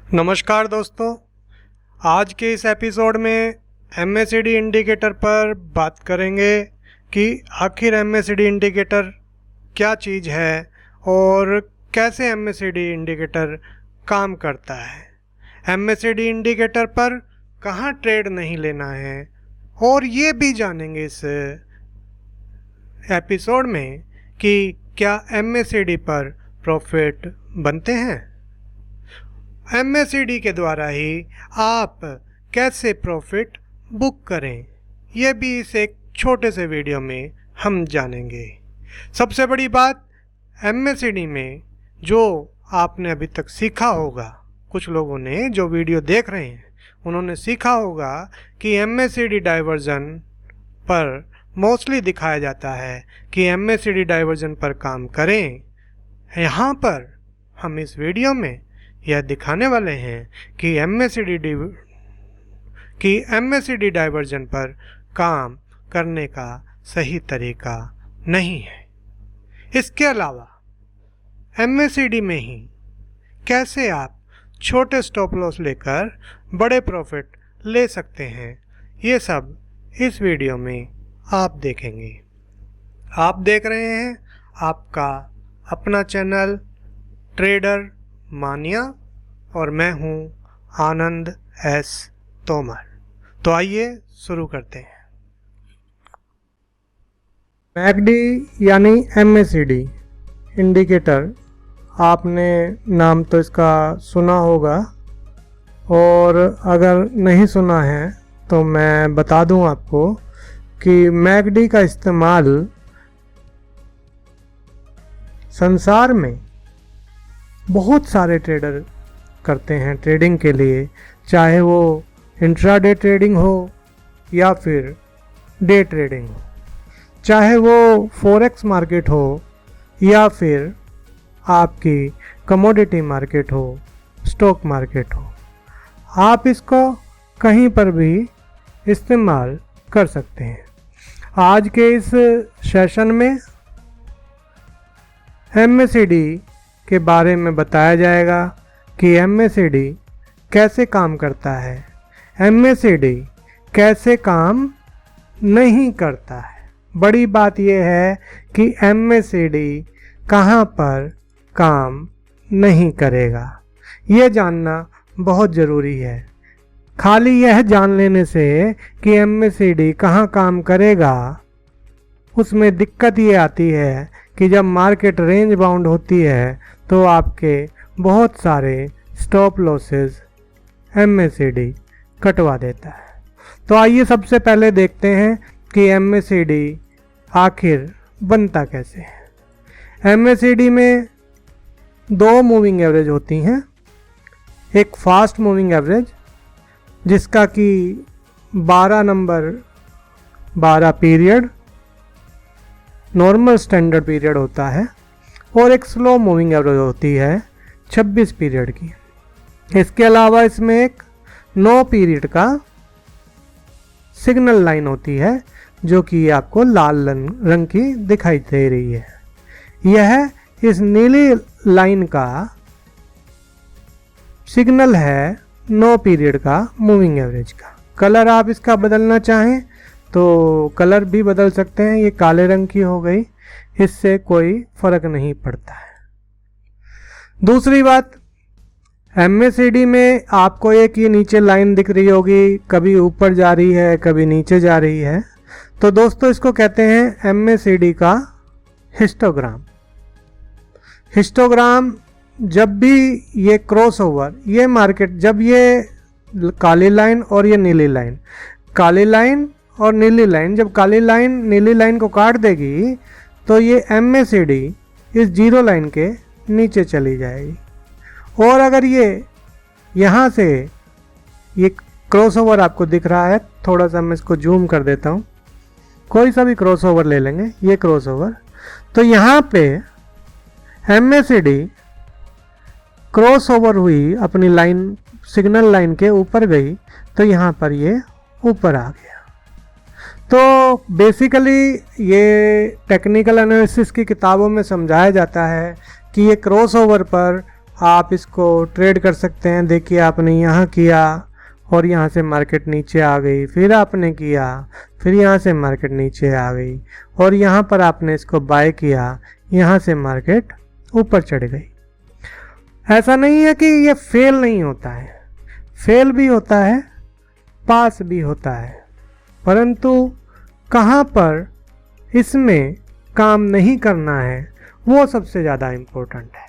नमस्कार दोस्तों, आज के इस एपिसोड में MACD इंडिकेटर पर बात करेंगे कि आखिर MACD इंडिकेटर क्या चीज़ है और कैसे MACD इंडिकेटर काम करता है। MACD इंडिकेटर पर कहाँ ट्रेड नहीं लेना है और ये भी जानेंगे इस एपिसोड में कि क्या MACD पर प्रॉफिट बनते हैं। MACD के द्वारा ही आप कैसे प्रॉफिट बुक करें, यह भी इस एक छोटे से वीडियो में हम जानेंगे। सबसे बड़ी बात, MACD में जो आपने अभी तक सीखा होगा, कुछ लोगों ने जो वीडियो देख रहे हैं उन्होंने सीखा होगा कि MACD डाइवर्जन पर मोस्टली दिखाया जाता है कि MACD डाइवर्जन पर काम करें। यहाँ पर हम इस वीडियो में यह दिखाने वाले हैं कि MACD डाइवर्जन पर काम करने का सही तरीका नहीं है। इसके अलावा MACD में ही कैसे आप छोटे स्टॉप लॉस लेकर बड़े प्रॉफिट ले सकते हैं, ये सब इस वीडियो में आप देखेंगे। आप देख रहे हैं आपका अपना चैनल ट्रेडर मानिया और मैं हूं आनंद एस तोमर। तो आइए शुरू करते हैं। MACD यानी MACD इंडिकेटर, आपने नाम तो इसका सुना होगा और अगर नहीं सुना है तो मैं बता दूं आपको कि MACD का इस्तेमाल संसार में बहुत सारे ट्रेडर करते हैं ट्रेडिंग के लिए, चाहे वो इंट्राडे ट्रेडिंग हो या फिर डे ट्रेडिंग हो, चाहे वो फॉरेक्स मार्केट हो या फिर आपकी कमोडिटी मार्केट हो, स्टॉक मार्केट हो। आप इसको कहीं पर भी इस्तेमाल कर सकते हैं। आज के इस सेशन में MACD के बारे में बताया जाएगा कि MACD कैसे काम करता है, MACD कैसे काम नहीं करता है। बड़ी बात यह है कि MACD कहाँ पर काम नहीं करेगा, ये जानना बहुत ज़रूरी है। खाली यह जान लेने से कि MACD कहाँ काम करेगा, उसमें दिक्कत ये आती है कि जब मार्केट रेंज बाउंड होती है तो आपके बहुत सारे स्टॉप लॉसेस MACD कटवा देता है। तो आइए सबसे पहले देखते हैं कि MACD आखिर बनता कैसे है। MACD में दो मूविंग एवरेज होती हैं। एक फास्ट मूविंग एवरेज जिसका कि 12 number 12 period normal standard period होता है, और एक स्लो मूविंग एवरेज होती है 26 पीरियड की। इसके अलावा इसमें एक 9 पीरियड का सिग्नल लाइन होती है जो कि आपको लाल रंग की दिखाई दे रही है। यह इस नीली लाइन का सिग्नल है 9 पीरियड का मूविंग एवरेज का। कलर आप इसका बदलना चाहें तो कलर भी बदल सकते हैं। ये काले रंग की हो गई, इससे कोई फर्क नहीं पड़ता है। दूसरी बात, MACD में आपको एक ये नीचे लाइन दिख रही होगी, कभी ऊपर जा रही है कभी नीचे जा रही है। तो दोस्तों इसको कहते हैं MACD का हिस्टोग्राम। हिस्टोग्राम जब भी ये क्रॉसओवर, ये मार्केट जब ये काली लाइन और ये नीली लाइन, काली लाइन और नीली लाइन, जब काली लाइन नीली लाइन को काट देगी तो ये MACD इस जीरो लाइन के नीचे चली जाएगी। और अगर ये यहाँ से ये क्रॉसओवर आपको दिख रहा है, थोड़ा सा मैं इसको जूम कर देता हूँ, कोई सा भी क्रॉसओवर ले लेंगे, ये क्रॉसओवर, तो यहाँ पे MACD क्रॉसओवर हुई, अपनी लाइन सिग्नल लाइन के ऊपर गई, तो यहाँ पर ये ऊपर आ गया। तो बेसिकली ये टेक्निकल एनालिसिस की किताबों में समझाया जाता है कि ये क्रॉसओवर पर आप इसको ट्रेड कर सकते हैं। देखिए आपने यहाँ किया और यहाँ से मार्केट नीचे आ गई, फिर आपने किया, फिर यहाँ से मार्केट नीचे आ गई और यहाँ पर आपने इसको बाय किया, यहाँ से मार्केट ऊपर चढ़ गई। ऐसा नहीं है कि ये फेल नहीं होता है, फेल भी होता है, पास भी होता है, परंतु कहाँ पर इसमें काम नहीं करना है वो सबसे ज़्यादा इम्पोर्टेंट है,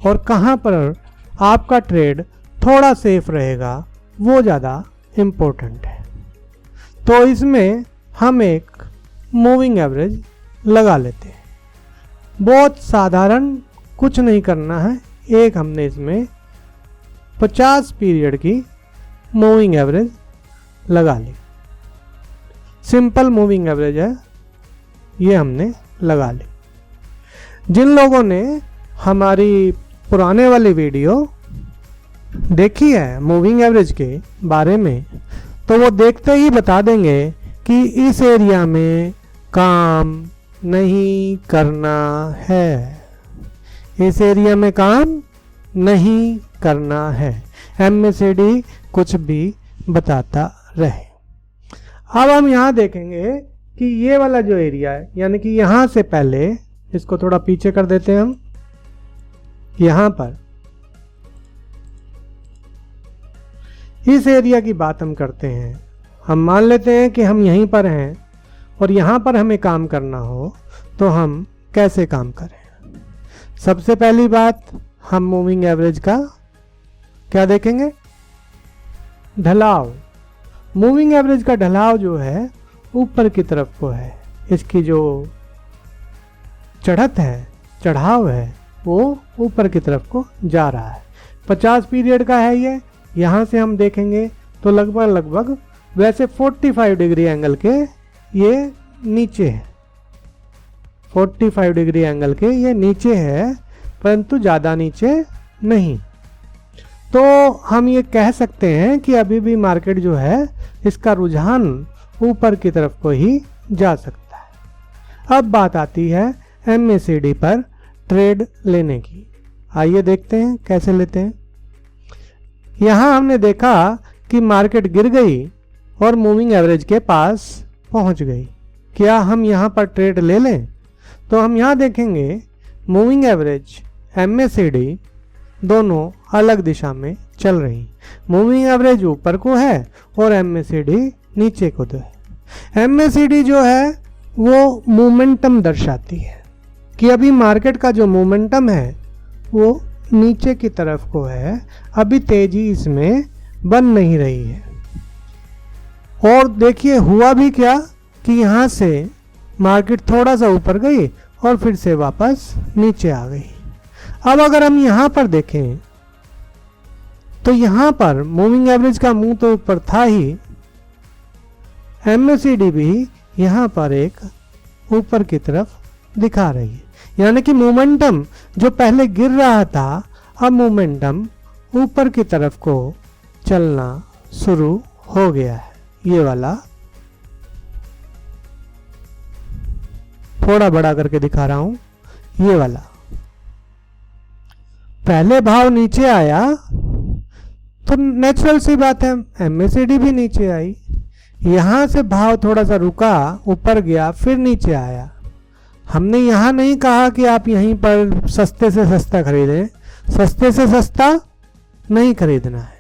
और कहाँ पर आपका ट्रेड थोड़ा सेफ रहेगा वो ज़्यादा इम्पोर्टेंट है। तो इसमें हम एक मूविंग एवरेज लगा लेते हैं। बहुत साधारण, कुछ नहीं करना है। एक हमने इसमें 50 पीरियड की मूविंग एवरेज लगा ली। सिंपल मूविंग एवरेज है, ये हमने लगा ली। जिन लोगों ने हमारी पुराने वाली वीडियो देखी है मूविंग एवरेज के बारे में, तो वो देखते ही बता देंगे कि इस एरिया में काम नहीं करना है, इस एरिया में काम नहीं करना है, MACD कुछ भी बताता रहे। अब हम यहाँ देखेंगे कि ये वाला जो एरिया है, यानी कि यहाँ से पहले इसको थोड़ा पीछे कर देते हैं हम, यहाँ पर इस एरिया की बात हम करते हैं। हम मान लेते हैं कि हम यहीं पर हैं और यहाँ पर हमें काम करना हो तो हम कैसे काम करें। सबसे पहली बात, हम मूविंग एवरेज का क्या देखेंगे, ढलाव। मूविंग एवरेज का ढलाव जो है ऊपर की तरफ को है, इसकी जो चढ़त है, चढ़ाव है, वो ऊपर की तरफ को जा रहा है। 50 पीरियड का है ये। यहाँ से हम देखेंगे तो लगभग वैसे 45 डिग्री एंगल के ये नीचे है, 45 डिग्री एंगल के ये नीचे है, परंतु ज़्यादा नीचे नहीं। तो हम ये कह सकते हैं कि अभी भी मार्केट जो है इसका रुझान ऊपर की तरफ को ही जा सकता है। अब बात आती है MACD पर ट्रेड लेने की। आइए देखते हैं कैसे लेते हैं। यहाँ हमने देखा कि मार्केट गिर गई और मूविंग एवरेज के पास पहुँच गई। क्या हम यहाँ पर ट्रेड ले लें? तो हम यहाँ देखेंगे मूविंग एवरेज MACD दोनों अलग दिशा में चल रही। मूविंग एवरेज ऊपर को है और MACD नीचे को है। MACD जो है वो मोमेंटम दर्शाती है कि अभी मार्केट का जो मोमेंटम है वो नीचे की तरफ को है, अभी तेजी इसमें बन नहीं रही है। और देखिए हुआ भी क्या कि यहाँ से मार्केट थोड़ा सा ऊपर गई और फिर से वापस नीचे आ गई। अब अगर हम यहाँ पर देखें तो यहाँ पर मूविंग एवरेज का मुंह तो ऊपर था ही, MACD भी यहाँ पर एक ऊपर की तरफ दिखा रही है, यानी कि मोमेंटम जो पहले गिर रहा था अब मोमेंटम ऊपर की तरफ को चलना शुरू हो गया है। ये वाला थोड़ा बड़ा करके दिखा रहा हूं, ये वाला पहले भाव नीचे आया तो नेचुरल सी बात है MACD भी नीचे आई, यहां से भाव थोड़ा सा रुका, ऊपर गया, फिर नीचे आया। हमने यहाँ नहीं कहा कि आप यहीं पर सस्ते से सस्ता खरीदें, सस्ते से सस्ता नहीं खरीदना है।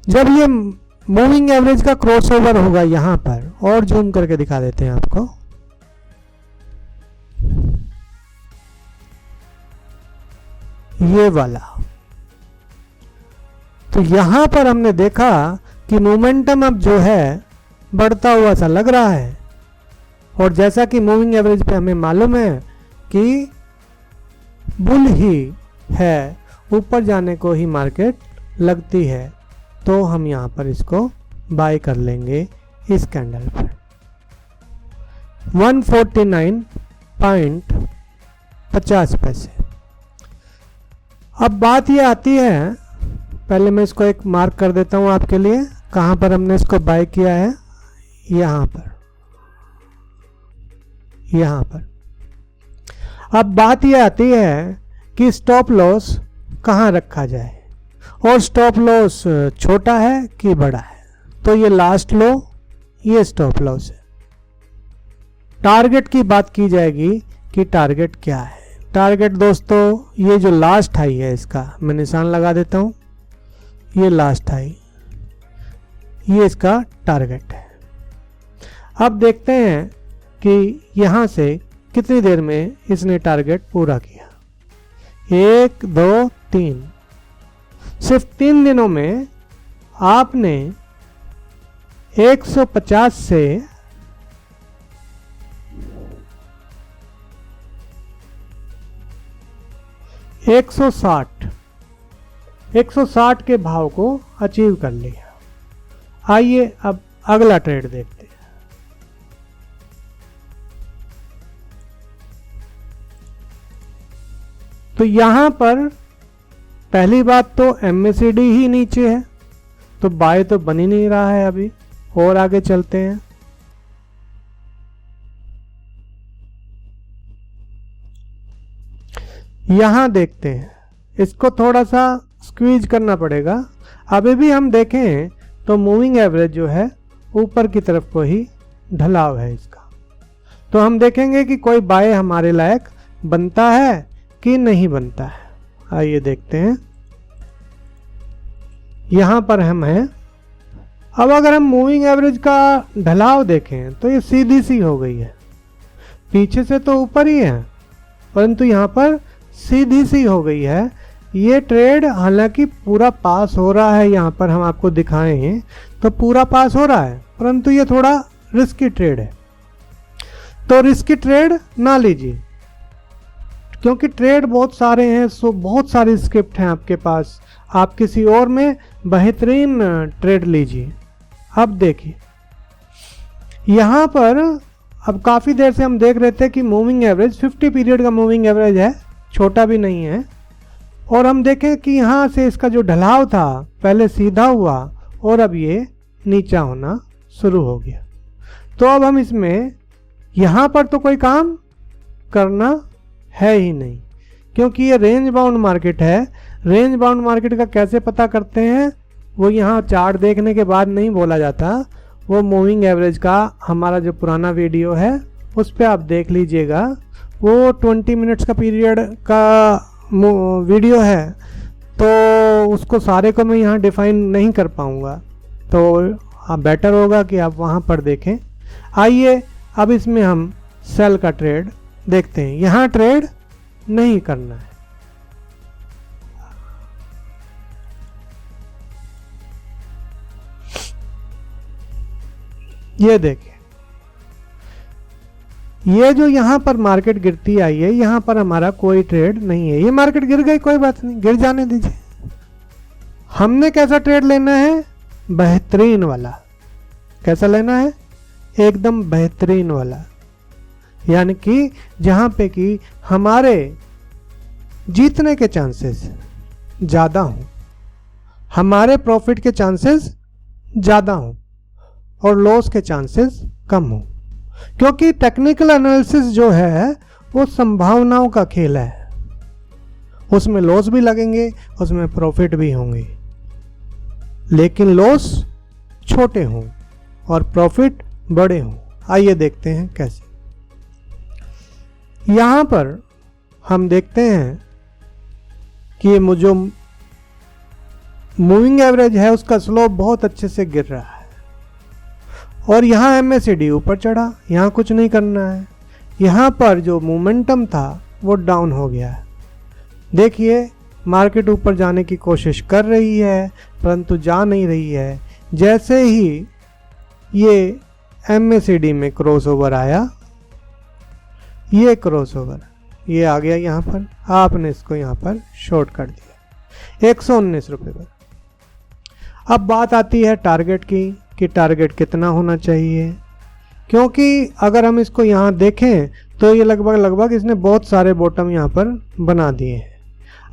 जब ये मूविंग एवरेज का क्रॉसओवर होगा यहाँ पर, और जूम करके दिखा देते हैं आपको, ये वाला, तो यहाँ पर हमने देखा कि मोमेंटम अब जो है बढ़ता हुआ सा लग रहा है। और जैसा कि मूविंग एवरेज पे हमें मालूम है कि बुल ही है, ऊपर जाने को ही मार्केट लगती है, तो हम यहाँ पर इसको बाय कर लेंगे इस कैंडल पर 149.50 अब बात ये आती है, पहले मैं इसको एक मार्क कर देता हूँ आपके लिए, कहाँ पर हमने इसको बाय किया है, यहाँ पर, यहाँ पर। अब बात ये आती है कि स्टॉप लॉस कहाँ रखा जाए और स्टॉप लॉस छोटा है कि बड़ा है। तो ये लास्ट लो, ये स्टॉप लॉस है। टारगेट की बात की जाएगी कि टारगेट क्या है। टारगेट दोस्तों ये जो लास्ट हाई है इसका मैं निशान लगा देता हूँ, ये लास्ट हाई, ये इसका टारगेट है। अब देखते हैं कि यहाँ से कितनी देर में इसने टारगेट पूरा किया। 1 2 3, सिर्फ 3 दिनों में आपने 150 से 160 के भाव को अचीव कर लिया। आइए अब अगला ट्रेड देखते हैं। तो यहां पर पहली बात तो MACD ही नीचे है, तो बाय तो बन ही नहीं रहा है अभी। और आगे चलते हैं। यहां देखते हैं, इसको थोड़ा सा स्क्वीज करना पड़ेगा। अभी भी हम देखें तो मूविंग एवरेज जो है ऊपर की तरफ को ही ढलाव है इसका। तो हम देखेंगे कि कोई बाय हमारे लायक बनता है कि नहीं बनता है। आइए देखते हैं। यहां पर हम हैं। अब अगर हम मूविंग एवरेज का ढलाव देखें तो ये सीधी सी हो गई है, पीछे से तो ऊपर ही है परंतु यहां पर सीधी सी हो गई है। ये ट्रेड हालांकि पूरा पास हो रहा है, यहां पर हम आपको दिखाएं तो पूरा पास हो रहा है, परंतु ये थोड़ा रिस्की ट्रेड है। तो रिस्की ट्रेड ना लीजिए, क्योंकि ट्रेड बहुत सारे हैं, सो बहुत सारी स्क्रिप्ट हैं आपके पास। आप किसी और में बेहतरीन ट्रेड लीजिए। अब देखिए यहाँ पर, अब काफ़ी देर से हम देख रहे थे कि मूविंग एवरेज 50 पीरियड का मूविंग एवरेज है, छोटा भी नहीं है। और हम देखें कि यहाँ से इसका जो ढलाव था पहले सीधा हुआ और अब ये नीचा होना शुरू हो गया। तो अब हम इसमें यहाँ पर तो कोई काम करना है ही नहीं, क्योंकि ये रेंज बाउंड मार्केट है। रेंज बाउंड मार्केट का कैसे पता करते हैं, वो यहाँ चार्ट देखने के बाद नहीं बोला जाता, वो मूविंग एवरेज का हमारा जो पुराना वीडियो है उस पर आप देख लीजिएगा। वो 20 मिनट्स का पीरियड का वीडियो है, तो उसको सारे को मैं यहाँ डिफाइन नहीं कर पाऊँगा, तो आप बेटर होगा कि आप वहाँ पर देखें। आइए अब इसमें हम सेल का ट्रेड देखते हैं। यहाँ ट्रेड नहीं करना है। ये देखिए, ये जो यहां पर मार्केट गिरती आई है, यहां पर हमारा कोई ट्रेड नहीं है। ये मार्केट गिर गई, कोई बात नहीं, गिर जाने दीजिए। हमने कैसा ट्रेड लेना है, बेहतरीन वाला। कैसा लेना है, एकदम बेहतरीन वाला, यानी कि जहां पे कि हमारे जीतने के चांसेस ज़्यादा हों, हमारे प्रॉफिट के चांसेस ज़्यादा हों और लॉस के चांसेस कम हों। क्योंकि टेक्निकल एनालिसिस जो है वो संभावनाओं का खेल है, उसमें लॉस भी लगेंगे, उसमें प्रॉफिट भी होंगे, लेकिन लॉस छोटे हों और प्रॉफिट बड़े हों। आइए देखते हैं कैसे। यहाँ पर हम देखते हैं कि ये जो मूविंग एवरेज है उसका स्लोप बहुत अच्छे से गिर रहा है और यहाँ MACD ऊपर चढ़ा, यहाँ कुछ नहीं करना है। यहाँ पर जो मोमेंटम था वो डाउन हो गया है। देखिए मार्केट ऊपर जाने की कोशिश कर रही है परंतु जा नहीं रही है। जैसे ही ये MACD में क्रॉसओवर आया, ये क्रॉसओवर ये आ गया यहाँ पर, आपने इसको यहाँ पर शॉर्ट कर दिया 119 रुपये पर। अब बात आती है टारगेट की कि टारगेट कितना होना चाहिए, क्योंकि अगर हम इसको यहाँ देखें तो ये लगभग इसने बहुत सारे बॉटम यहाँ पर बना दिए हैं।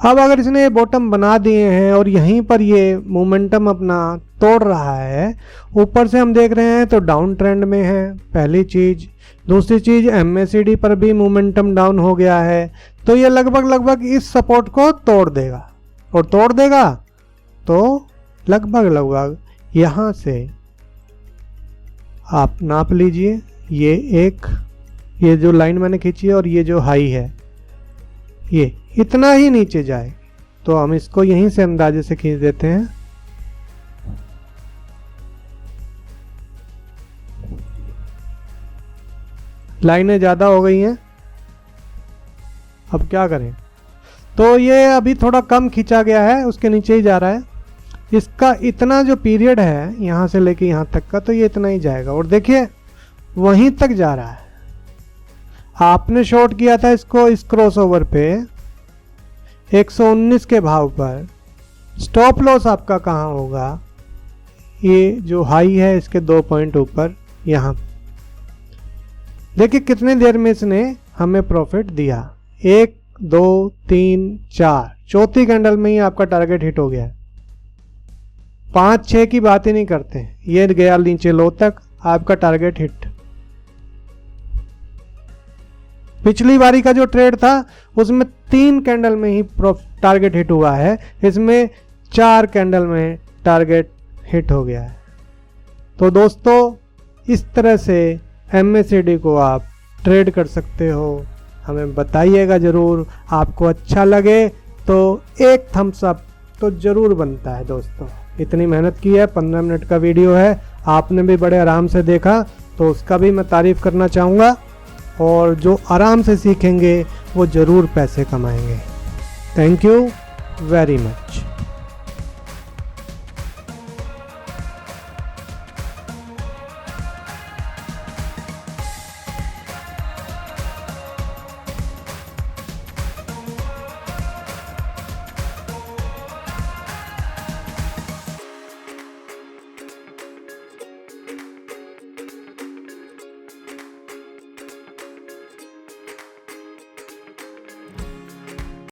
अब अगर इसने ये बॉटम बना दिए हैं और यहीं पर ये मोमेंटम अपना तोड़ रहा है, ऊपर से हम देख रहे हैं तो डाउन ट्रेंड में है, पहली चीज़। दूसरी चीज़ MACD पर भी मोमेंटम डाउन हो गया है, तो ये लगभग इस सपोर्ट को तोड़ देगा। और तोड़ देगा तो लगभग लगभग यहाँ से आप नाप लीजिए, ये जो लाइन मैंने खींची है और ये जो हाई है ये इतना ही नीचे जाए, तो हम इसको यहीं से अंदाजे से खींच देते हैं। लाइनें ज़्यादा हो गई हैं, अब क्या करें, तो ये अभी थोड़ा कम खींचा गया है, उसके नीचे ही जा रहा है। इसका इतना जो पीरियड है यहाँ से लेके यहाँ तक का, तो ये इतना ही जाएगा और देखिए वहीं तक जा रहा है। आपने शॉर्ट किया था इसको इस क्रॉसओवर पे 119 के भाव पर। स्टॉप लॉस आपका कहाँ होगा, ये जो हाई है इसके 2 पॉइंट ऊपर यहाँ। देखिए कितने देर में इसने हमें प्रॉफिट दिया, 1 2 3 4, चौथी कैंडल में ही आपका टारगेट हिट हो गया है। 5 6 की बात ही नहीं करते, ये गया नीचे लो तक, आपका टारगेट हिट। पिछली बारी का जो ट्रेड था उसमें 3 कैंडल में ही टारगेट हिट हुआ है, इसमें 4 कैंडल में टारगेट हिट हो गया है। तो दोस्तों इस तरह से MACD को आप ट्रेड कर सकते हो। हमें बताइएगा ज़रूर, आपको अच्छा लगे तो एक थम्स अप तो ज़रूर बनता है। दोस्तों इतनी मेहनत की है, 15 मिनट का वीडियो है, आपने भी बड़े आराम से देखा, तो उसका भी मैं तारीफ़ करना चाहूँगा। और जो आराम से सीखेंगे वो ज़रूर पैसे कमाएंगे। Thank you very much.